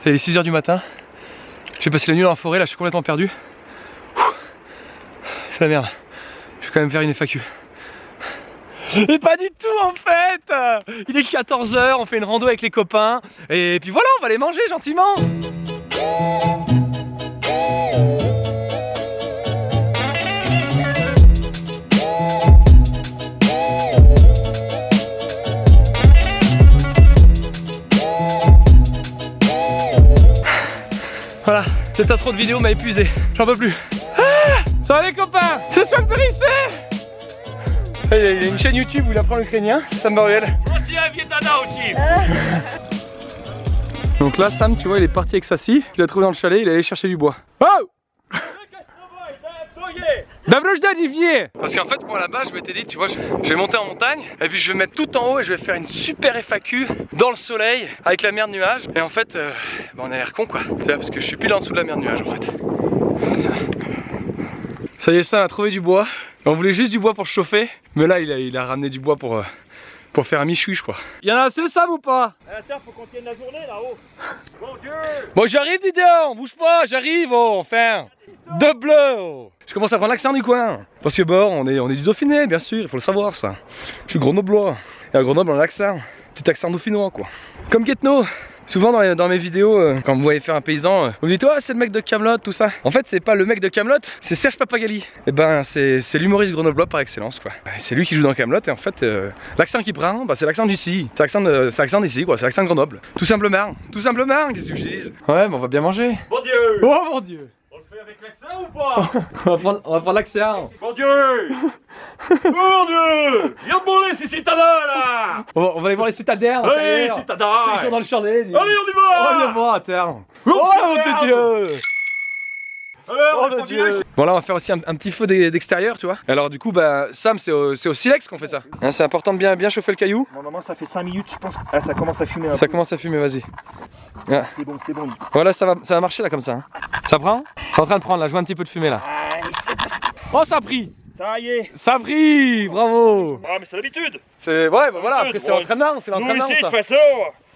C'est les 6 h du matin. J'ai passé la nuit dans la forêt, là je suis complètement perdu. C'est la merde. Je vais quand même faire une FAQ. Et pas du tout en fait. Il est 14 h, on fait une rando avec les copains. Et puis voilà, on va aller manger gentiment. Voilà, cette intro de vidéo m'a épuisé, j'en peux plus. Ah, ça va les copains, c'est Swan Périssé. Il y a une chaîne YouTube où il apprend l'ukrainien, Sam Baruel. Donc là Sam, tu vois, il est parti avec sa scie, il l'a trouvé dans le chalet, il est allé chercher du bois. Oh! Parce qu'en fait moi là-bas je m'étais dit, tu vois, je vais monter en montagne et puis je vais mettre tout en haut et je vais faire une super FAQ dans le soleil avec la mer de nuages. Et en fait on a l'air con quoi, c'est parce que je suis pile en dessous de la mer de nuages en fait. Ça y est, ça, on a trouvé du bois. On voulait juste du bois pour chauffer, mais là il a ramené du bois pour faire un michoui je crois. Il y en a assez Sam ou pas? Attends, faut qu'on tienne la journée là-haut. Mon Dieu! Bon j'arrive Didier, bouge pas, j'arrive oh, enfin. De bleu oh. Je commence à prendre l'accent du coin. Parce que bon, on est du Dauphiné bien sûr, il faut le savoir ça. Je suis grenoblois. Et à Grenoble on a l'accent. Petit accent dauphinois quoi. Comme Ketno. Souvent dans mes vidéos, quand vous voyez faire un paysan, vous me dites oh c'est le mec de Camelot tout ça. En fait c'est pas le mec de Camelot, c'est Serge Papagali. Et ben c'est l'humoriste grenoblois par excellence quoi. C'est lui qui joue dans Camelot et en fait l'accent qu'il prend, bah, c'est l'accent d'ici. C'est l'accent d'ici quoi, c'est l'accent de Grenoble. Tout simplement, qu'est-ce que je dise. Ouais mais on va bien manger. Mon Dieu! Oh mon Dieu! On le fait avec l'accent ou pas? on va prendre l'accent. Mon Dieu! Mon Dieu! Viens de voler ces citadins là! On va aller voir les citadins. Oui, citadins! Ceux qui sont dans le chalet. Allez, on y va! On y va à terre. Oh mon Dieu! Alors, Oh mon Dieu! Bon là on va faire aussi un petit feu d'extérieur tu vois. Alors du coup bah Sam c'est au silex qu'on fait ça. Hein, c'est important de bien chauffer le caillou. Normalement ça fait 5 minutes je pense. Ah ça commence à fumer un Ça peu. commence à fumer, vas-y. Ah. C'est bon. Voilà ça va marcher là comme ça. Hein. Ça prend? C'est en train de prendre là, je vois un petit peu de fumée là. Oh ça a pris! Ça y est! Ça a pris! Bravo! Ah mais c'est l'habitude! C'est ouais bah voilà, après c'est l'entraînement, Nous ici de toute façon,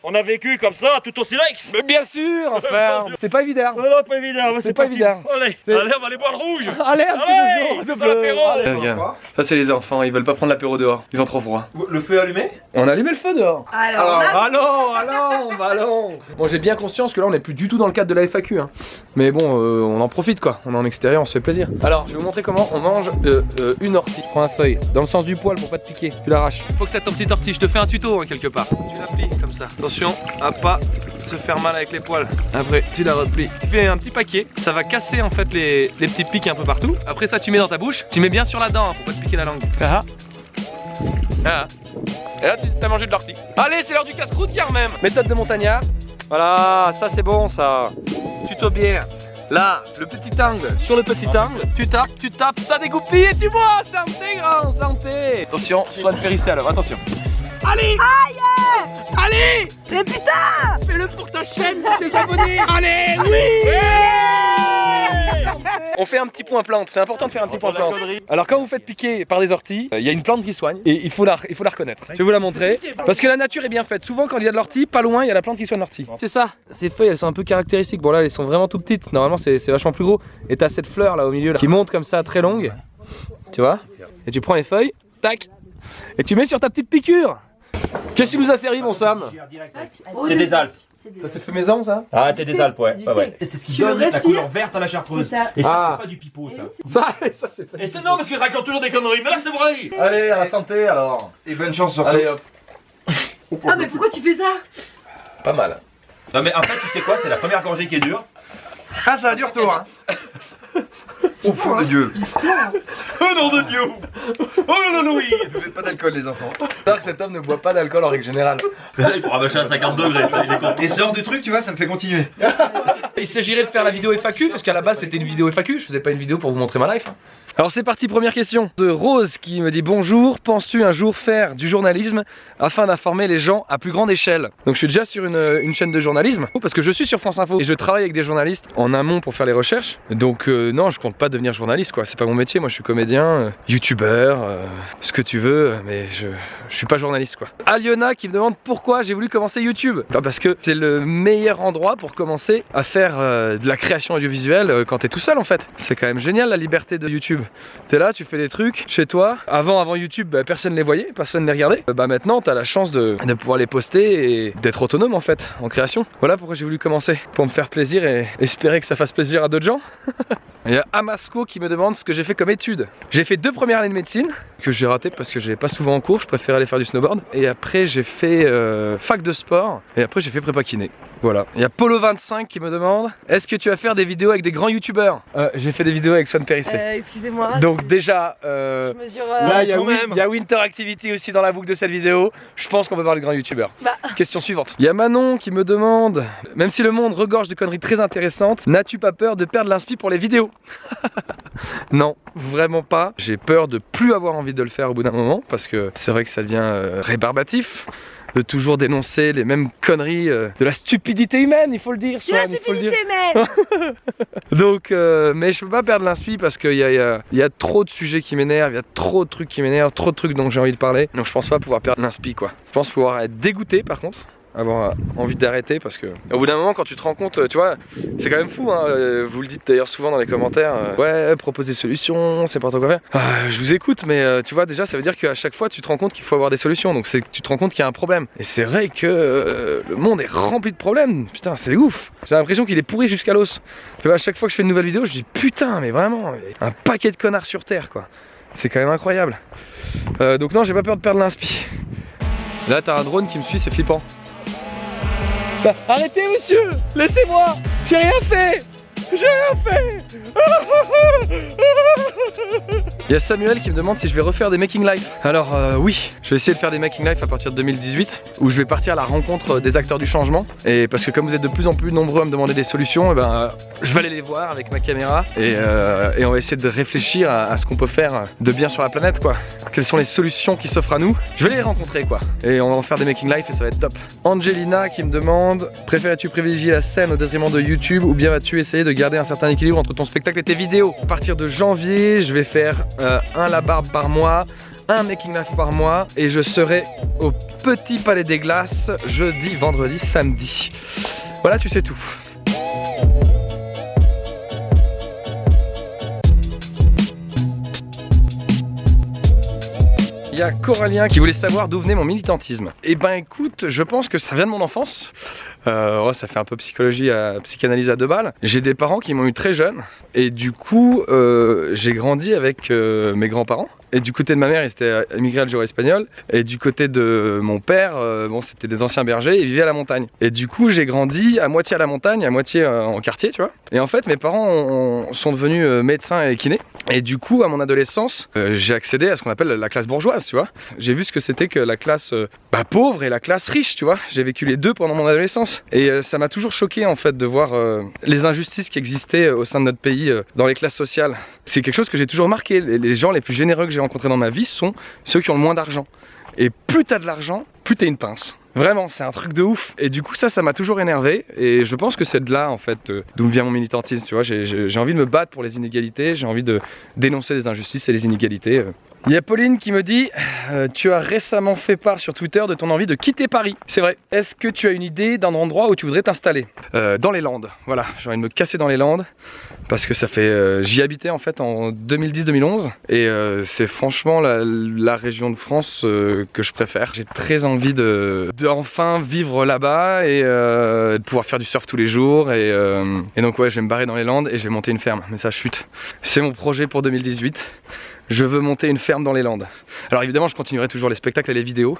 on a vécu comme ça tout au silex! Mais bien sûr, enfin, c'est pas évident. Non, pas évident, c'est pas évident. Allez, on va aller boire le rouge! Allez, un petit c'est pas l'apéro! Regarde, ça c'est les enfants, ils veulent pas prendre l'apéro dehors, ils ont trop froid. Le feu allumé? On a allumé le feu dehors. Alors, Allons. Bon j'ai bien conscience que là on est plus du tout dans le cadre de la FAQ hein. Mais bon on en profite quoi, on est en extérieur, on se fait plaisir. Alors je vais vous montrer comment on mange une ortie. Tu prends la feuille dans le sens du poil pour pas te piquer, tu l'arraches. Faut que t'aies ton petit ortie, je te fais un tuto hein, quelque part. Tu la plies comme ça, attention à pas se faire mal avec les poils. Après tu la replies, tu fais un petit paquet, ça va casser en fait les petits pics un peu partout. Après ça tu mets dans ta bouche, tu mets bien sur la dent hein, pour pas te piquer la langue. Ah. Et là tu as mangé de l'ortie. Allez c'est l'heure du casse-croûte hier même. Méthode de montagnard. Voilà, ça c'est bon ça. Tuto bien. Là, le petit angle, sur le petit angle, tu tapes, ça dégoupille et tu bois. Santé grand, santé. Attention, Swan Périssé alors, attention. Allez. aïe! Allez. Mais putain! Fais-le pour ta chaîne, pour tes abonnés. Allez, oui. On fait un petit point plante, c'est important de faire un petit point plante. Alors quand vous faites piquer par des orties, il y a une plante qui soigne et il faut la reconnaître. Je vais vous la montrer parce que la nature est bien faite. Souvent quand il y a de l'ortie, pas loin il y a la plante qui soigne l'ortie. C'est ça, ces feuilles elles sont un peu caractéristiques. Bon là elles sont vraiment tout petites, normalement c'est vachement plus gros. Et t'as cette fleur là au milieu là, qui monte comme ça très longue. Tu vois? Et tu prends les feuilles, tac, et tu mets sur ta petite piqûre. Qu'est-ce qui nous a servi mon Sam? T'es des Alpes. Ça c'est fait maison ça? Ah t'es des Alpes ouais. C'est ce qui Tu le donne la respires couleur verte à la chartreuse. C'est ça. Et ça Ah. c'est pas du pipeau ça. Ça c'est fait. Et c'est non parce qu'il raconte toujours des conneries, mais là c'est vrai. Allez, à la santé alors. Et bonne chance surtout. Allez hop. Ah, mais pourquoi tu fais ça? Pas mal. Non mais en fait tu sais quoi, c'est la première gorgée qui est dure. Ah ça a du retour hein. Au fond de Dieu. Oh nom de Dieu. Oh non non oui. Ne buvez pas d'alcool les enfants. C'est que cet homme ne boit pas d'alcool en règle générale. Il pourra machin à 50 degrés, il est con. Et ce genre de truc tu vois ça me fait continuer. Il s'agirait de faire la vidéo FAQ parce qu'à la base c'était une vidéo FAQ, je faisais pas une vidéo pour vous montrer ma life. Alors c'est parti, première question de Rose qui me dit bonjour, penses-tu un jour faire du journalisme afin d'informer les gens à plus grande échelle? Donc je suis déjà sur une chaîne de journalisme parce que je suis sur France Info et je travaille avec des journalistes en amont pour faire les recherches. Donc non, je compte pas devenir journaliste quoi, c'est pas mon métier, moi je suis comédien, youtubeur, ce que tu veux, mais je suis pas journaliste quoi. Aliona qui me demande pourquoi j'ai voulu commencer YouTube. Parce que c'est le meilleur endroit pour commencer à faire de la création audiovisuelle quand t'es tout seul en fait. C'est quand même génial la liberté de YouTube. T'es là, tu fais des trucs chez toi. Avant YouTube, bah, personne les voyait, personne les regardait. Bah maintenant t'as la chance de pouvoir les poster et d'être autonome en fait en création. Voilà pourquoi j'ai voulu commencer, pour me faire plaisir et espérer que ça fasse plaisir à d'autres gens. Il y a Amasco qui me demande ce que j'ai fait comme études. J'ai fait 2 premières années de médecine que j'ai raté parce que j'allais pas souvent en cours, je préférais aller faire du snowboard. Et après j'ai fait fac de sport et après j'ai fait prépa kiné. Voilà. Il y a Polo25 qui me demande est-ce que tu vas faire des vidéos avec des grands youtubeurs? J'ai fait des vidéos avec Swan Périssé. Excusez-moi. Donc déjà, je mesure, là il y a Winter Activity aussi dans la boucle de cette vidéo. Je pense qu'on peut parler de grands youtubeurs. Question suivante. Il y a Manon qui me demande même si le monde regorge de conneries très intéressantes, n'as-tu pas peur de perdre l'inspi pour les vidéos? Non, vraiment pas. J'ai peur de plus avoir envie de le faire au bout d'un moment parce que c'est vrai que ça devient rébarbatif de toujours dénoncer les mêmes conneries de la stupidité humaine, il faut le dire. Swan, il faut le dire. Donc, mais je peux pas perdre l'inspi parce qu'il y a trop de sujets qui m'énervent, il y a trop de trucs qui m'énervent, trop de trucs dont j'ai envie de parler. Donc je pense pas pouvoir perdre l'inspi quoi. Je pense pouvoir être dégoûté par contre. Avoir envie d'arrêter parce que au bout d'un moment quand tu te rends compte, tu vois, c'est quand même fou hein, vous le dites d'ailleurs souvent dans les commentaires, ouais propose des solutions, c'est pas trop quoi faire. Je vous écoute mais tu vois déjà ça veut dire qu'à chaque fois tu te rends compte qu'il faut avoir des solutions, donc c'est que tu te rends compte qu'il y a un problème. Et c'est vrai que le monde est rempli de problèmes, putain c'est ouf. J'ai l'impression qu'il est pourri jusqu'à l'os. Tu vois, à chaque fois que je fais une nouvelle vidéo je dis putain mais vraiment un paquet de connards sur terre quoi. C'est quand même incroyable. Donc non j'ai pas peur de perdre l'inspi. Là t'as un drone qui me suit, c'est flippant. Arrêtez monsieur, laissez-moi, j'ai rien fait, j'ai rien fait. Il y a Samuel qui me demande si je vais refaire des making life. Alors oui, je vais essayer de faire des making life à partir de 2018 où je vais partir à la rencontre des acteurs du changement. Et parce que comme vous êtes de plus en plus nombreux à me demander des solutions, et je vais aller les voir avec ma caméra et on va essayer de réfléchir à ce qu'on peut faire de bien sur la planète quoi. Quelles sont les solutions qui s'offrent à nous. Je vais les rencontrer quoi. Et on va en faire des making life et ça va être top. Angelina qui me demande préfères-tu privilégier la scène au détriment de YouTube ou bien vas-tu essayer de garder un certain équilibre entre ton spectacle et tes vidéos? À partir de janvier, je vais faire un la barbe par mois, un making life par mois et je serai au Petit Palais des Glaces jeudi, vendredi, samedi. Voilà, tu sais tout. Il y a Coralien qui voulait savoir d'où venait mon militantisme. Et ben écoute, je pense que ça vient de mon enfance. Ouais, ça fait un peu psychologie à psychanalyse à 2 balles. J'ai des parents qui m'ont eu très jeune et du coup j'ai grandi avec mes grands-parents. Et du côté de ma mère, ils étaient immigrés algéro-espagnols. Et du côté de mon père, bon, c'était des anciens bergers, ils vivaient à la montagne. Et du coup, j'ai grandi à moitié à la montagne, à moitié en quartier, tu vois. Et en fait, mes parents sont devenus médecins et kinés. Et du coup, à mon adolescence, j'ai accédé à ce qu'on appelle la classe bourgeoise, tu vois. J'ai vu ce que c'était que la classe pauvre et la classe riche, tu vois. J'ai vécu les deux pendant mon adolescence. Et ça m'a toujours choqué, en fait, de voir les injustices qui existaient au sein de notre pays dans les classes sociales. C'est quelque chose que j'ai toujours marqué. Les gens les plus généreux que j'ai rencontrés dans ma vie sont ceux qui ont le moins d'argent. Et plus t'as de l'argent, plus t'es une pince. Vraiment, c'est un truc de ouf. Et du coup, ça m'a toujours énervé. Et je pense que c'est de là, en fait, d'où vient mon militantisme. Tu vois, j'ai envie de me battre pour les inégalités. J'ai envie de dénoncer les injustices et les inégalités. Il y a Pauline qui me dit tu as récemment fait part sur Twitter de ton envie de quitter Paris. C'est vrai. Est-ce que tu as une idée d'un endroit où tu voudrais t'installer? Dans les Landes. Voilà, j'ai envie de me casser dans les Landes. Parce que ça fait... j'y habitais en fait en 2010-2011. Et c'est franchement la région de France que je préfère. J'ai très envie de enfin vivre là-bas et de pouvoir faire du surf tous les jours. Et donc ouais, je vais me barrer dans les Landes et je vais monter une ferme. Mais ça chute. C'est mon projet pour 2018. Je veux monter une ferme dans les Landes. Alors évidemment je continuerai toujours les spectacles et les vidéos,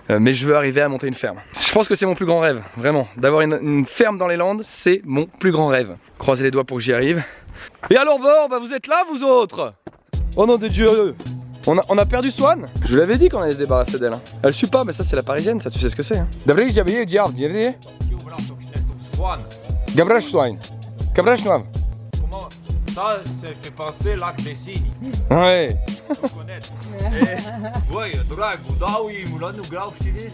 mais je veux arriver à monter une ferme. Je pense que c'est mon plus grand rêve, vraiment. D'avoir une ferme dans les Landes, c'est mon plus grand rêve. Croisez les doigts pour que j'y arrive. Et alors bon, bah vous êtes là vous autres? Oh nom de Dieu! On a perdu Swan? Je vous l'avais dit qu'on allait se débarrasser d'elle. Elle suit pas, mais ça c'est la parisienne, ça tu sais ce que c'est. Gabriel Swan. Ça fait penser lac des signes. Ouais. Faut connaître. Ouais, drag, udawi, mulanu grau, știi?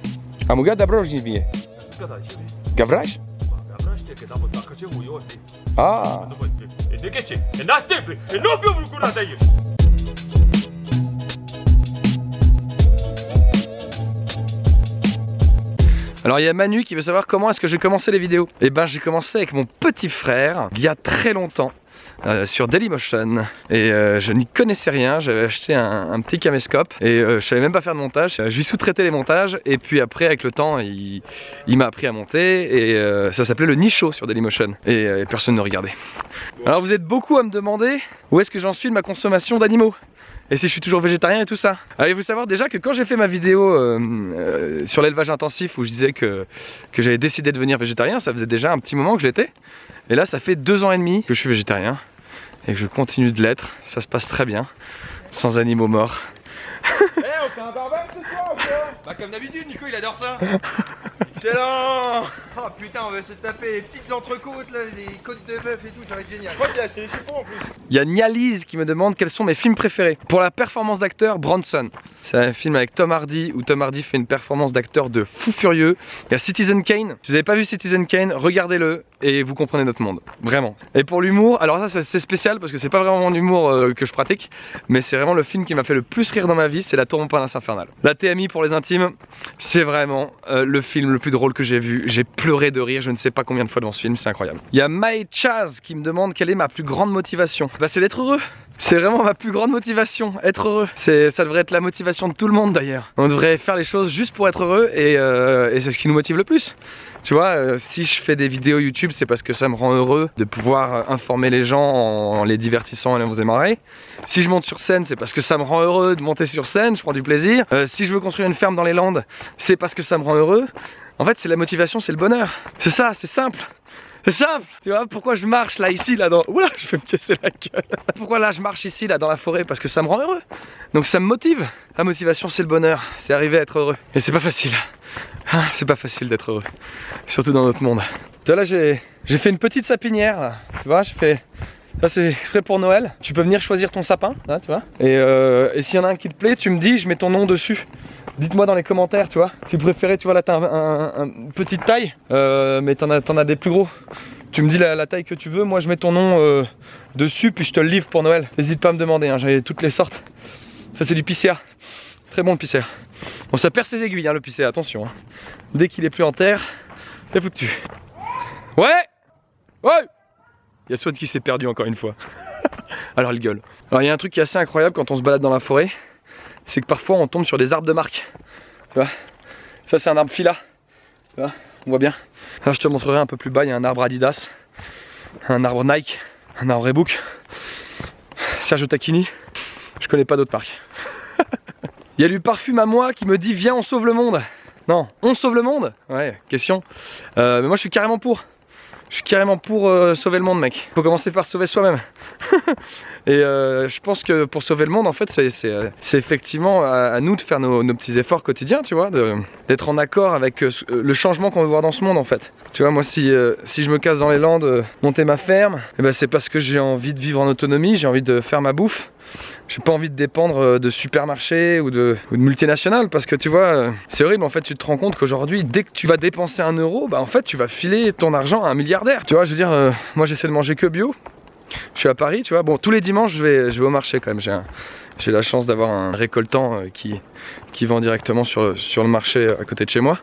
A mu gada brożni wie. Zgadaj się. Gavraś? Wreszcie, kiedy tam taka cię mówią. A. No właśnie. E de ce? E następny. E nu più lucruri de aici. Alors il y a Manu qui veut savoir comment est-ce que j'ai commencé les vidéos. Et ben j'ai commencé avec mon petit frère il y a très longtemps sur Dailymotion et je n'y connaissais rien. J'avais acheté un petit caméscope et je savais même pas faire de montage. Je lui sous-traitais les montages et puis après avec le temps il m'a appris à monter et ça s'appelait le Nicho sur Dailymotion et personne ne regardait. Alors vous êtes beaucoup à me demander où est-ce que j'en suis de ma consommation d'animaux. Et si je suis toujours végétarien et tout ça. Allez-vous savoir déjà que quand j'ai fait ma vidéo sur l'élevage intensif où je disais que j'avais décidé de devenir végétarien, ça faisait déjà un petit moment que je l'étais. Et là ça fait 2 ans et demi que je suis végétarien et que je continue de l'être. Ça se passe très bien, sans animaux morts. Eh, on fait un barbecue ce soir ou quoi? Bah comme d'habitude, Nico il adore ça. Excellent. Oh putain, on va se taper les petites entrecôtes là, les côtes de bœuf et tout, ça va être génial. Je crois qu'il a acheté les chipons en plus. Il y a Nialise qui me demande quels sont mes films préférés. Pour la performance d'acteur, Bronson. C'est un film avec Tom Hardy où Tom Hardy fait une performance d'acteur de fou furieux. Il y a Citizen Kane. Si vous n'avez pas vu Citizen Kane, regardez-le et vous comprenez notre monde. Vraiment. Et pour l'humour, alors ça c'est spécial parce que c'est pas vraiment mon humour que je pratique, mais c'est vraiment le film qui m'a fait le plus rire dans ma vie, c'est La Tour Montparnasse Infernale. La TMI pour les intimes, c'est vraiment le film le plus drôle que j'ai vu. J'ai pleuré de rire, je ne sais pas combien de fois dans ce film, c'est incroyable. Il y a My Chaz qui me demande quelle est ma plus grande motivation. Bah c'est d'être heureux. C'est vraiment ma plus grande motivation, être heureux. Ça devrait être la motivation de tout le monde d'ailleurs. On devrait faire les choses juste pour être heureux et c'est ce qui nous motive le plus. Tu vois, si je fais des vidéos YouTube, c'est parce que ça me rend heureux de pouvoir informer les gens en les divertissant et en les faisant marrer. Si je monte sur scène, c'est parce que ça me rend heureux de monter sur scène, je prends du plaisir. Si je veux construire une ferme dans les Landes, c'est parce que ça me rend heureux. En fait, c'est la motivation, c'est le bonheur. C'est ça, c'est simple. C'est simple, tu vois, pourquoi je marche là, ici, là, dans... Oula, je vais me casser la gueule. Pourquoi là, je marche ici, là, dans la forêt? Parce que ça me rend heureux. Donc ça me motive. La motivation, c'est le bonheur, c'est arriver à être heureux. Et c'est pas facile. C'est pas facile d'être heureux. Surtout dans notre monde. Tu vois, là, j'ai fait une petite sapinière, là. Tu vois, j'ai fait... Ça, c'est exprès pour Noël. Tu peux venir choisir ton sapin, là, tu vois. Et s'il y en a un qui te plaît, tu me dis, je mets ton nom dessus. Dites-moi dans les commentaires, tu vois. Si vous préférez, tu vois, là, t'as une petite taille, mais t'en as des plus gros. Tu me dis la taille que tu veux, moi je mets ton nom dessus, puis je te le livre pour Noël. N'hésite pas à me demander, hein, j'ai toutes les sortes. Ça, c'est du picéa. Très bon le picéa. Bon, ça perd ses aiguilles, hein, le picéa, attention. Hein. Dès qu'il est plus en terre, c'est foutu. Ouais. Ouais. Il y a Swan qui s'est perdu encore une fois. Alors, il gueule. Alors, il y a un truc qui est assez incroyable quand on se balade dans la forêt. C'est que parfois on tombe sur des arbres de marque. Tu vois, ça c'est un arbre Fila. Tu vois, on voit bien. Alors je te montrerai un peu plus bas, il y a un arbre Adidas, un arbre Nike, un arbre Reebok, Sergio Tacchini. Je connais pas d'autres marques. Il y a du parfum à moi qui me dit viens on sauve le monde. Non, on sauve le monde? Ouais, question. Mais moi je suis carrément pour. Je suis carrément pour sauver le monde, mec. Faut commencer par sauver soi-même. Et je pense que pour sauver le monde, en fait, c'est effectivement à nous de faire nos petits efforts quotidiens, tu vois, d'être en accord avec le changement qu'on veut voir dans ce monde, en fait. Tu vois, moi, si je me casse dans les Landes, monter ma ferme, eh ben, c'est parce que j'ai envie de vivre en autonomie, j'ai envie de faire ma bouffe. J'ai pas envie de dépendre de supermarchés ou de multinationales parce que tu vois, c'est horrible en fait, tu te rends compte qu'aujourd'hui, dès que tu vas dépenser 1 euro, bah en fait tu vas filer ton argent à un milliardaire. Tu vois, je veux dire, moi j'essaie de manger que bio. Je suis à Paris, tu vois, bon tous les dimanches je vais au marché quand même. J'ai la chance d'avoir un récoltant qui vend directement sur le marché à côté de chez moi.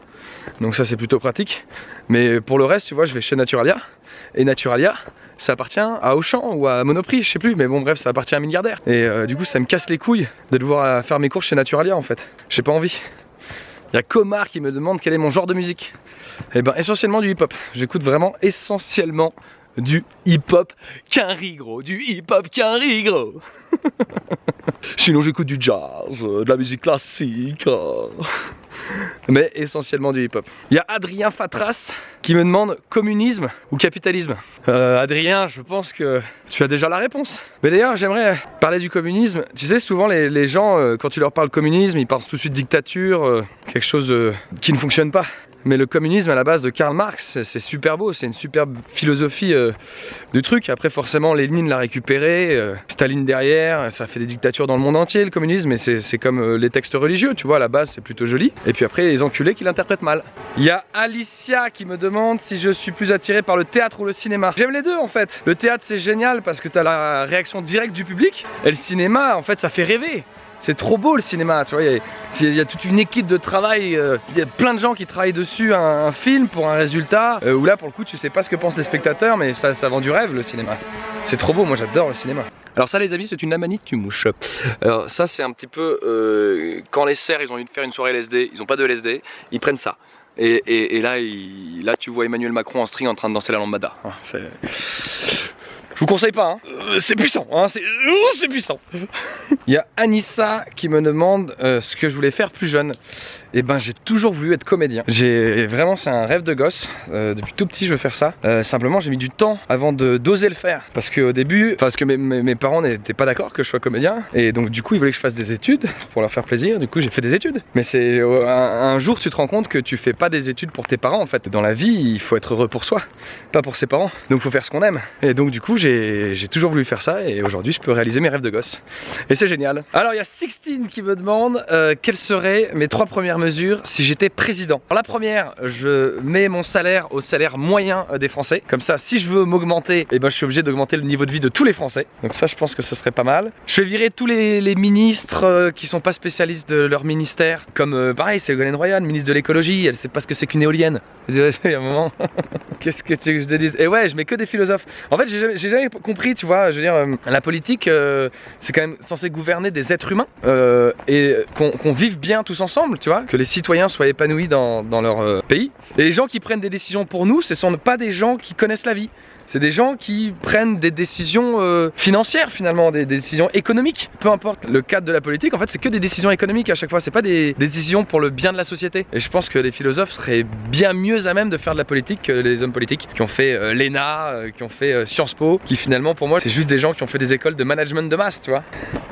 Donc ça c'est plutôt pratique. Mais pour le reste, tu vois, je vais chez Naturalia. Et Naturalia, ça appartient à Auchan ou à Monoprix, je sais plus, mais bon bref, ça appartient à un milliardaire. Et du coup ça me casse les couilles de devoir faire mes courses chez Naturalia en fait. J'ai pas envie. Il y a Comar qui me demande quel est mon genre de musique. Et ben essentiellement du hip-hop. J'écoute vraiment essentiellement du hip-hop qu'un riz gros. Du hip-hop qu'un riz gros. Sinon j'écoute du jazz, de la musique classique. Mais essentiellement du hip-hop. Il y a Adrien Fatras qui me demande communisme ou capitalisme. Adrien, je pense que tu as déjà la réponse. Mais d'ailleurs, j'aimerais parler du communisme. Tu sais, souvent les gens, quand tu leur parles communisme, ils parlent tout de suite dictature, quelque chose qui ne fonctionne pas. Mais le communisme à la base de Karl Marx, c'est super beau, c'est une superbe philosophie du truc. Après forcément Lénine l'a récupéré, Staline derrière, ça fait des dictatures dans le monde entier le communisme, et c'est comme les textes religieux, tu vois, à la base c'est plutôt joli. Et puis après les enculés qui l'interprètent mal. Il y a Alicia qui me demande si je suis plus attiré par le théâtre ou le cinéma. J'aime les deux en fait. Le théâtre c'est génial parce que tu as la réaction directe du public, et le cinéma en fait ça fait rêver. C'est trop beau le cinéma, tu vois, il y a toute une équipe de travail, il y a plein de gens qui travaillent dessus un film pour un résultat, où là pour le coup tu sais pas ce que pensent les spectateurs, mais ça vend du rêve le cinéma. C'est trop beau, moi j'adore le cinéma. Alors ça les amis, c'est une amanite tu mouches. Alors ça c'est un petit peu, quand les serfs ils ont envie de faire une soirée LSD, ils ont pas de LSD, ils prennent ça. Et là tu vois Emmanuel Macron en string en train de danser la lambada. Je vous conseille pas, hein. C'est puissant, hein. C'est puissant. Il y a Anissa qui me demande ce que je voulais faire plus jeune. Et ben j'ai toujours voulu être comédien. Vraiment c'est un rêve de gosse. Depuis tout petit je veux faire ça. Simplement j'ai mis du temps avant d'oser le faire. Parce qu'au début, parce que mes parents n'étaient pas d'accord que je sois comédien. Et donc du coup ils voulaient que je fasse des études pour leur faire plaisir. Du coup j'ai fait des études. Mais c'est un jour tu te rends compte que tu fais pas des études pour tes parents en fait. Dans la vie il faut être heureux pour soi, pas pour ses parents. Donc il faut faire ce qu'on aime. Et donc du coup j'ai toujours voulu faire ça. Et aujourd'hui je peux réaliser mes rêves de gosse. Et c'est génial. Alors il y a Sixtine qui me demande quelles seraient mes 3 premières mesures si j'étais président. Alors la première, je mets mon salaire au salaire moyen des Français. Comme ça, si je veux m'augmenter, eh ben, je suis obligé d'augmenter le niveau de vie de tous les Français. Donc ça, je pense que ce serait pas mal. Je fais virer tous les ministres qui sont pas spécialistes de leur ministère. Comme pareil, Ségolène Royal, ministre de l'écologie, elle sait pas ce que c'est qu'une éolienne. Il y a un moment, qu'est-ce que tu veux que je te dise? Et ouais, je mets que des philosophes. En fait, j'ai jamais compris, tu vois, je veux dire, la politique, c'est quand même censé gouverner des êtres humains et qu'on vive bien tous ensemble, tu vois, que les citoyens soient épanouis dans leur pays. Et les gens qui prennent des décisions pour nous, ce sont pas des gens qui connaissent la vie. C'est des gens qui prennent des décisions financières finalement, des décisions économiques. Peu importe le cadre de la politique, en fait c'est que des décisions économiques à chaque fois, c'est pas des décisions pour le bien de la société. Et je pense que les philosophes seraient bien mieux à même de faire de la politique que les hommes politiques qui ont fait l'ENA, qui ont fait Sciences Po, qui finalement pour moi c'est juste des gens qui ont fait des écoles de management de masse, tu vois.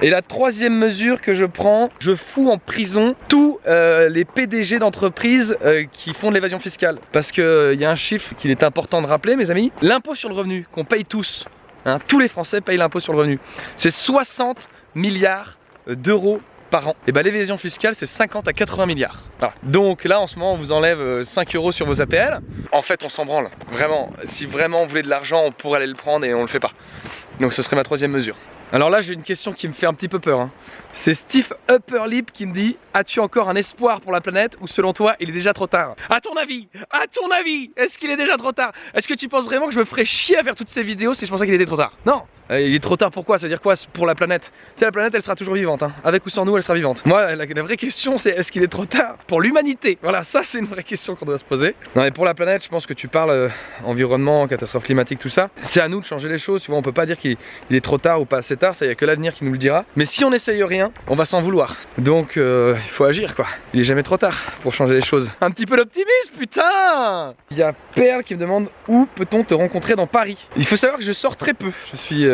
Et la troisième mesure que je prends, je fous en prison tous les PDG d'entreprises qui font de l'évasion fiscale. Parce qu'il y a un chiffre qu'il est important de rappeler mes amis, l'impôt sur le revenu qu'on paye tous, hein, tous les Français payent l'impôt sur le revenu, c'est 60 milliards d'euros par an. Et bah l'évasion fiscale c'est 50 à 80 milliards. Voilà. Donc là en ce moment on vous enlève 5 euros sur vos APL. En fait on s'en branle, vraiment. Si vraiment on voulait de l'argent on pourrait aller le prendre et on le fait pas. Donc ce serait ma troisième mesure. Alors là j'ai une question qui me fait un petit peu peur, hein. C'est Steve Upperlip qui me dit: as-tu encore un espoir pour la planète ou selon toi il est déjà trop tard? À ton avis, est-ce qu'il est déjà trop tard? Est-ce que tu penses vraiment que je me ferais chier à faire toutes ces vidéos si je pensais qu'il était trop tard? Non. Il est trop tard pourquoi? Ça veut dire quoi pour la planète? Tu sais la planète elle sera toujours vivante, hein. Avec ou sans nous elle sera vivante. Moi la vraie question c'est est-ce qu'il est trop tard pour l'humanité? Voilà, ça c'est une vraie question qu'on doit se poser. Non mais pour la planète je pense que tu parles environnement, catastrophe climatique, tout ça. C'est à nous de changer les choses, tu vois, on peut pas dire qu'il est trop tard ou pas assez tard, ça y a que l'avenir qui nous le dira. Mais si on n'essaye rien, on va s'en vouloir. Donc il faut agir quoi. Il est jamais trop tard pour changer les choses. Un petit peu d'optimisme putain. Il y a Perle qui me demande où peut-on te rencontrer dans Paris? Il faut savoir que je sors très peu. Je suis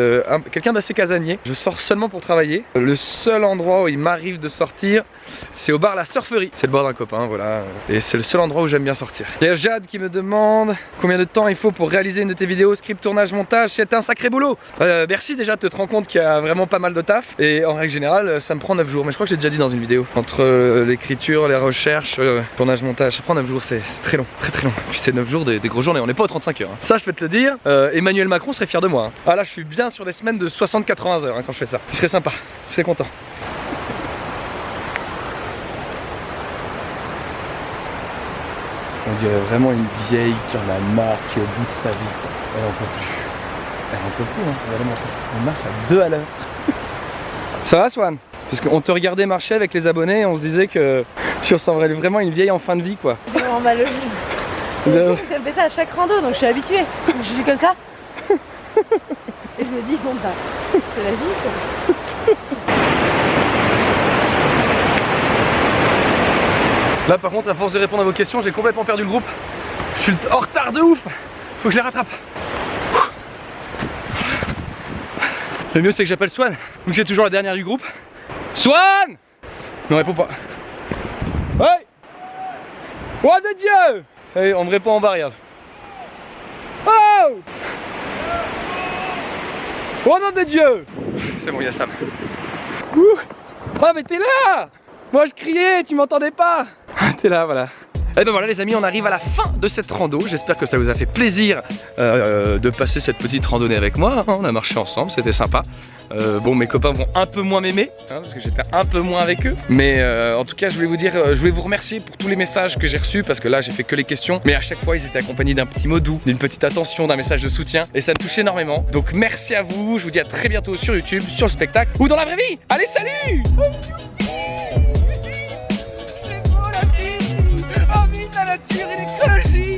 quelqu'un d'assez casanier. Je sors seulement pour travailler. Le seul endroit où il m'arrive de sortir, c'est au bar La Surferie. C'est le bar d'un copain, voilà. Et c'est le seul endroit où j'aime bien sortir. Il y a Jade qui me demande combien de temps il faut pour réaliser une de tes vidéos, script, tournage, montage. C'est un sacré boulot. Merci déjà de te rendre compte qu'il y a vraiment pas mal de taf. Et en règle générale, ça me prend 9 jours. Mais je crois que j'ai déjà dit dans une vidéo. Entre l'écriture, les recherches, tournage, montage, ça prend 9 jours. C'est très long, très long. Puis c'est 9 jours des grosses journées. On n'est pas aux 35 heures. Hein. Ça, je peux te le dire. Emmanuel Macron serait fier de moi. Hein. Ah là, je suis bien sur des semaines de 60-80 heures hein, quand je fais ça. Il serait sympa. Je serais content. On dirait vraiment une vieille qui en a marre, qui est au bout de sa vie. Elle en peut plus. Elle en peut plus, hein. Vraiment. On marche à 2 à l'heure. Ça va, Swan? Parce qu'on te regardait marcher avec les abonnés et on se disait que tu ressemblerais vraiment à une vieille en fin de vie, quoi. J'ai vraiment mal au genou. Ça me fait ça à chaque rando, donc je suis habituée. Donc je suis comme ça. Et je me dis, bon bah, c'est la vie, quoi. Là par contre à force de répondre à vos questions j'ai complètement perdu le groupe. Je suis en retard de ouf. Faut que je les rattrape. Le mieux c'est que j'appelle Swan, vu que c'est toujours la dernière du groupe. Swan! Ne réponds pas. Ouais! Oh de Dieu! Hey, on me répond en bas, regarde. Oh! Oh nom de Dieu! C'est bon, il y a Sam. Ouh. Oh mais t'es là! Moi je criais, tu m'entendais pas! T'es là, voilà. Et ben voilà les amis, on arrive à la fin de cette rando. J'espère que ça vous a fait plaisir de passer cette petite randonnée avec moi. On a marché ensemble, c'était sympa. Bon, mes copains vont un peu moins m'aimer parce que j'étais un peu moins avec eux. Mais en tout cas, je voulais vous dire, je voulais vous remercier pour tous les messages que j'ai reçus parce que là, j'ai fait que les questions. Mais à chaque fois, ils étaient accompagnés d'un petit mot doux, d'une petite attention, d'un message de soutien. Et ça me touche énormément. Donc merci à vous. Je vous dis à très bientôt sur YouTube, sur le spectacle ou dans la vraie vie. Allez, salut! C'est beau la vie! Oh, vite la nature et l'écologie!